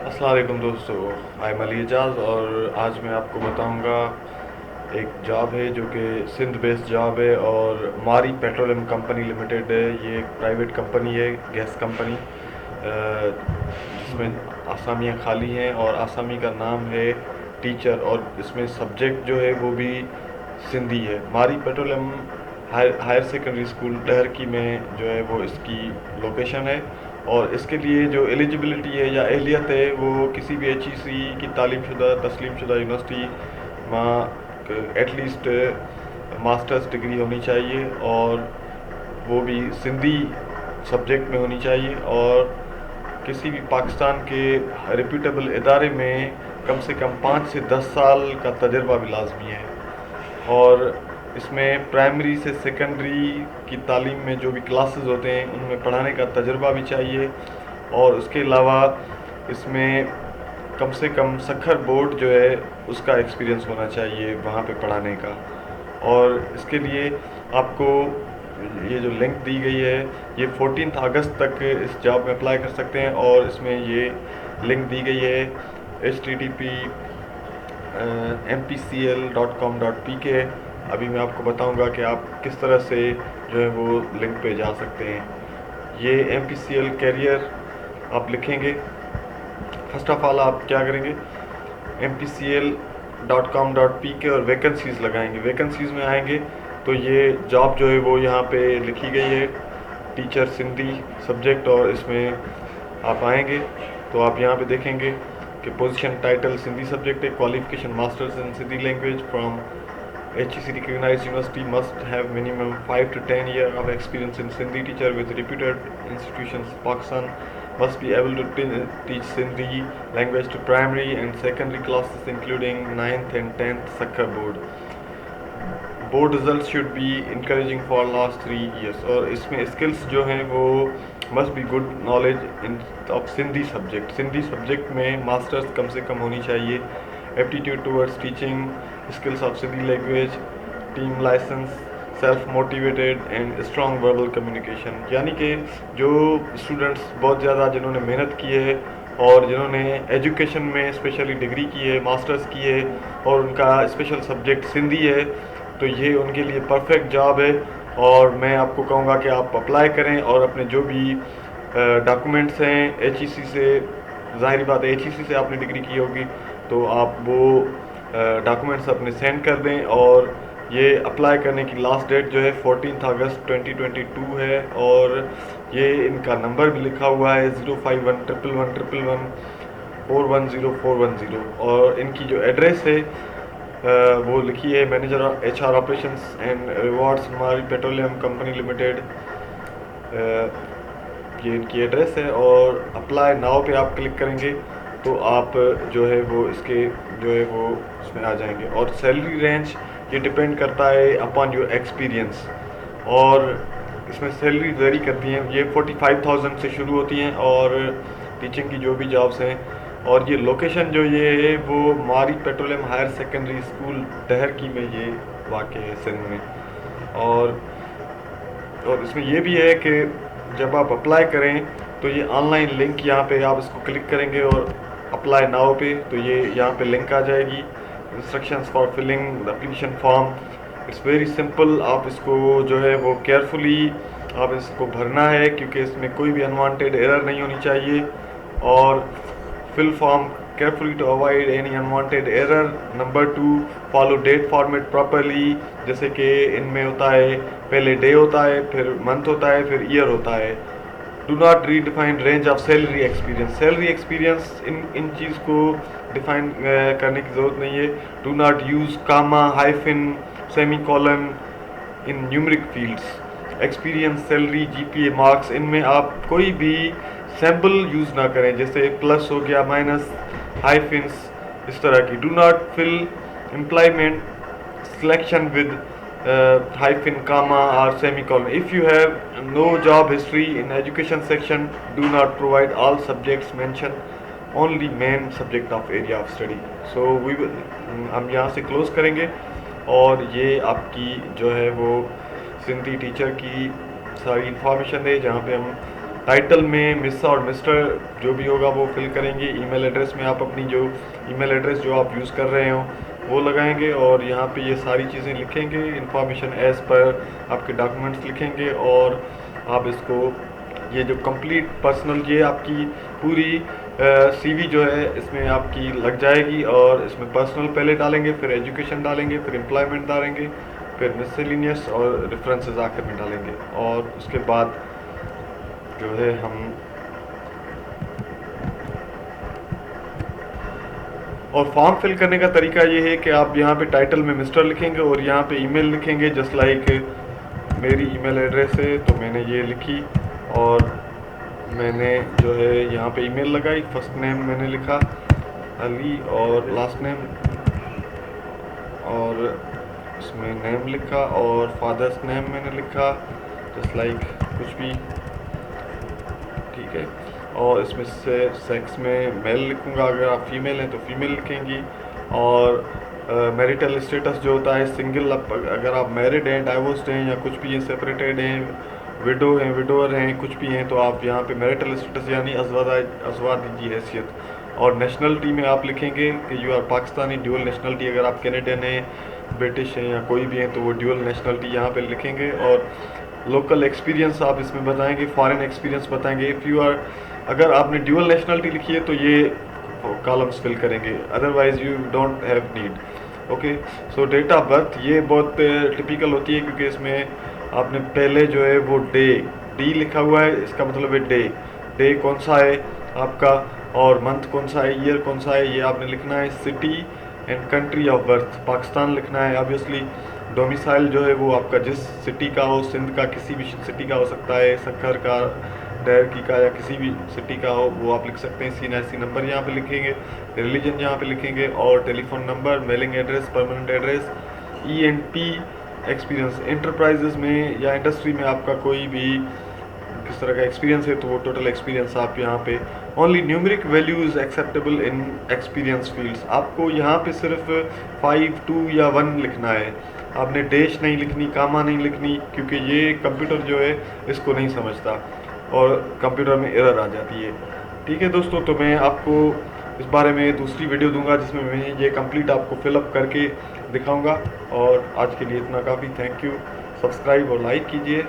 अस्सलाम वालेकुम दोस्तों, आई एम अली एजाज और आज मैं आपको बताऊंगा एक जॉब है जो कि सिंध बेस्ड जॉब है और मारी पेट्रोलियम कंपनी लिमिटेड है। ये एक प्राइवेट कंपनी है, गैस कंपनी, जिसमें आसामियाँ खाली हैं और आसामी का नाम है टीचर और इसमें सब्जेक्ट जो है वो भी सिंधी है। मारी petroleum higher secondary school Daharki में जो है वो इसकी लोकेशन है और इसके लिए जो एलिजिबिलिटी है या अहलियत है वो किसी भी HEC की तालीमशुदा तस्लीमशुदा यूनिवर्सिटी में एटलीस्ट मास्टर्स डिग्री होनी चाहिए और वो भी सिंधी सब्जेक्ट में होनी चाहिए और किसी भी पाकिस्तान के रिप्यूटेबल इदारे में कम से कम 5 से 10 साल का तजर्बा भी लाजमी है। और इसमें प्राइमरी से सेकेंडरी की तालीम में जो भी क्लासेस होते हैं उनमें पढ़ाने का तजर्बा भी चाहिए और उसके अलावा इसमें कम से कम सखर बोर्ड जो है उसका एक्सपीरियंस होना चाहिए वहाँ पे पढ़ाने का। और इसके लिए आपको ये जो लिंक दी गई है ये 14 अगस्त तक इस जॉब में अप्लाई कर सकते हैं और इसमें ये लिंक दी गई है http://mpcl.com.pk। अभी मैं आपको बताऊंगा कि आप किस तरह से जो है वो लिंक पे जा सकते हैं। ये MPCL कैरियर आप लिखेंगे। फर्स्ट ऑफ ऑल आप क्या करेंगे, mpcl.com.pk और वैकेंसीज़ लगाएंगे। वैकेंसीज़ में आएंगे तो ये जॉब जो है वो यहाँ पे लिखी गई है, टीचर सिंधी सब्जेक्ट, और इसमें आप आएंगे तो आप यहाँ पे देखेंगे कि पोजीशन टाइटल सिंधी सब्जेक्ट है, qualification masters in Sindhi language from HEC recognized university, must have minimum 5 to 10 years of experience in Sindhi, teacher with reputed institutions Pakistan, must be able to teach Sindhi language to primary and secondary classes including 9th and 10th Sakhar board. Board result should be encouraging for last 3 years। और इसमें skills जो हैं वो must be good knowledge in of Sindhi subject. Sindhi subject में masters कम से कम होनी चाहिए। Aptitude towards teaching skills of Sindhi language, team licence, self motivated and strong verbal communication. यानी कि जो स्टूडेंट्स बहुत ज़्यादा जिन्होंने मेहनत की है और जिन्होंने एजुकेशन में स्पेशली डिग्री की है, मास्टर्स की है और उनका स्पेशल सब्जेक्ट सिंधी है, तो ये उनके लिए परफेक्ट जॉब है। और मैं आपको कहूँगा कि आप अप्लाई करें और अपने जो भी डॉक्यूमेंट्स हैं HEC से, ज़ाहिर बात है HEC से आपने डिग्री की होगी तो आप वो डॉक्यूमेंट्स अपने सेंड कर दें। और ये अप्लाई करने की लास्ट डेट जो है 14 अगस्त 2022 है और ये इनका नंबर भी लिखा हुआ है 0511111410410। और इनकी जो एड्रेस है वो लिखी है manager HR operations and rewards मारी पेट्रोलियम कंपनी लिमिटेड, ये इनकी एड्रेस है। और अप्लाई नाउ पे आप क्लिक करेंगे तो आप जो है वो इसके जो है वो इसमें आ जाएंगे। और सैलरी रेंज ये डिपेंड करता है अपॉन योर एक्सपीरियंस और इसमें सैलरी वेरी करती हैं। ये 45,000 से शुरू होती हैं और टीचिंग की जो भी जॉब्स हैं। और ये लोकेशन जो ये है वो मारी petroleum higher secondary school Daharki में ये वाक़ है सिंध में। और इसमें ये भी है कि जब आप अप्लाई करें तो ये ऑनलाइन लिंक यहाँ पे आप इसको क्लिक करेंगे और अप्लाई नाउ पे तो ये यहाँ पे लिंक आ जाएगी, instructions for filling the application form. It's very simple. आप इसको जो है वो केयरफुली आप इसको भरना है क्योंकि इसमें कोई भी अनवांटेड एरर नहीं होनी चाहिए। और fill form carefully to avoid any unwanted error। Number 2, follow date format properly. जैसे कि इनमें होता है पहले डे होता है, फिर मंथ होता है, फिर ईयर होता है। Do not redefine range of salary experience. Salary experience इन चीज़ को डिफाइन करने की ज़रूरत नहीं है। Do not use comma, hyphen, semicolon in numeric fields. Experience, salary, GPA, marks, इनमें आप कोई भी सैम्पल यूज़ ना करें, जैसे प्लस हो गया, माइनस, हाइफिन्स, इस तरह की। Do not fill employment selection with hyphen, comma or semicolon. If you have no job history in education section, do not provide all subjects mentioned, only main subject of area of study। So we will हम यहाँ से close करेंगे और ये आपकी जो है वो सिंधी टीचर की सारी इंफॉर्मेशन है जहाँ पे हम टाइटल में मिस और मिस्टर जो भी होगा वो फिल करेंगे। ईमेल एड्रेस में आप अपनी जो ईमेल एड्रेस जो आप यूज़ कर रहे हो वो लगाएंगे और यहाँ पे ये सारी चीज़ें लिखेंगे, इन्फॉर्मेशन एज़ पर आपके डॉक्यूमेंट्स लिखेंगे और आप इसको ये जो कंप्लीट पर्सनल ये आपकी पूरी सीवी जो है इसमें आपकी लग जाएगी और इसमें पर्सनल पहले डालेंगे, फिर एजुकेशन डालेंगे, फिर एम्प्लॉयमेंट डालेंगे, फिर मिसलेनियस और रेफरेंसेस आखिर में डालेंगे और उसके बाद जो है हम और फॉर्म फिल करने का तरीका ये है कि आप यहाँ पे टाइटल में मिस्टर लिखेंगे और यहाँ पे ईमेल लिखेंगे। जस्ट लाइक मेरी ईमेल एड्रेस है तो मैंने ये लिखी और मैंने जो है यहाँ पे ईमेल लगाई। फर्स्ट नेम मैंने लिखा अली और लास्ट नेम और इसमें नेम लिखा और फादर्स नेम मैंने लिखा जस्ट लाइक कुछ भी, ठीक है। और इसमें से सेक्स में मेल लिखूँगा, अगर आप फीमेल हैं तो फीमेल लिखेंगी। और मैरिटल स्टेटस जो होता है सिंगल, अगर आप मैरिड हैं, डाइवोर्स्ड हैं या कुछ भी हैं, सेपरेटेड हैं, विडो हैं, विडोअर हैं, कुछ भी हैं तो आप यहाँ पे मैरिटल स्टेटस यानी अजवादी की हैसियत। और नेशनलिटी में आप लिखेंगे कि you are Pakistani, dual nationality, अगर आप कैनेडियन हैं, ब्रिटिश हैं या कोई भी हैं तो वो ड्यूअल नेशनलिटी यहाँ पे लिखेंगे। और लोकल एक्सपीरियंस आप इसमें बताएंगे, फॉरेन एक्सपीरियंस बताएंगे। इफ़ यू आर, अगर आपने ड्यूअल नेशनलिटी लिखी है तो ये कॉलम्स फिल करेंगे, otherwise you don't have need. Okay, so date of birth ये बहुत टिपिकल होती है क्योंकि इसमें आपने पहले जो है वो डी लिखा हुआ है, इसका मतलब है डे कौन सा है आपका और मंथ कौन सा है, ईयर कौन सा है, ये आपने लिखना है। City and country of birth Pakistan लिखना है ऑब्वियसली। डोमिसाइल जो है वो आपका जिस सिटी का हो, सिंध का किसी भी सिटी का हो सकता है, सक्खर का, डैरकी का या किसी भी सिटी का हो वो आप लिख सकते हैं। CNIC नंबर यहाँ पे लिखेंगे, रिलीजन यहाँ पे लिखेंगे और telephone number, mailing address, permanent address, ENP experience. Enterprises में या इंडस्ट्री में आपका कोई भी किस तरह का एक्सपीरियंस है तो वो टोटल एक्सपीरियंस आप यहाँ पे। Only numeric values acceptable in experience fields, आपको यहाँ पे सिर्फ 5, 2 या 1 लिखना है। आपने डैश नहीं लिखनी, कामा नहीं लिखनी, क्योंकि ये कंप्यूटर जो है इसको नहीं समझता और कंप्यूटर में एरर आ जाती है। ठीक है दोस्तों, तो मैं आपको इस बारे में दूसरी वीडियो दूंगा जिसमें मैं ये कंप्लीट आपको फिलअप करके दिखाऊंगा। और आज के लिए इतना काफ़ी, थैंक यू। सब्सक्राइब और लाइक कीजिए।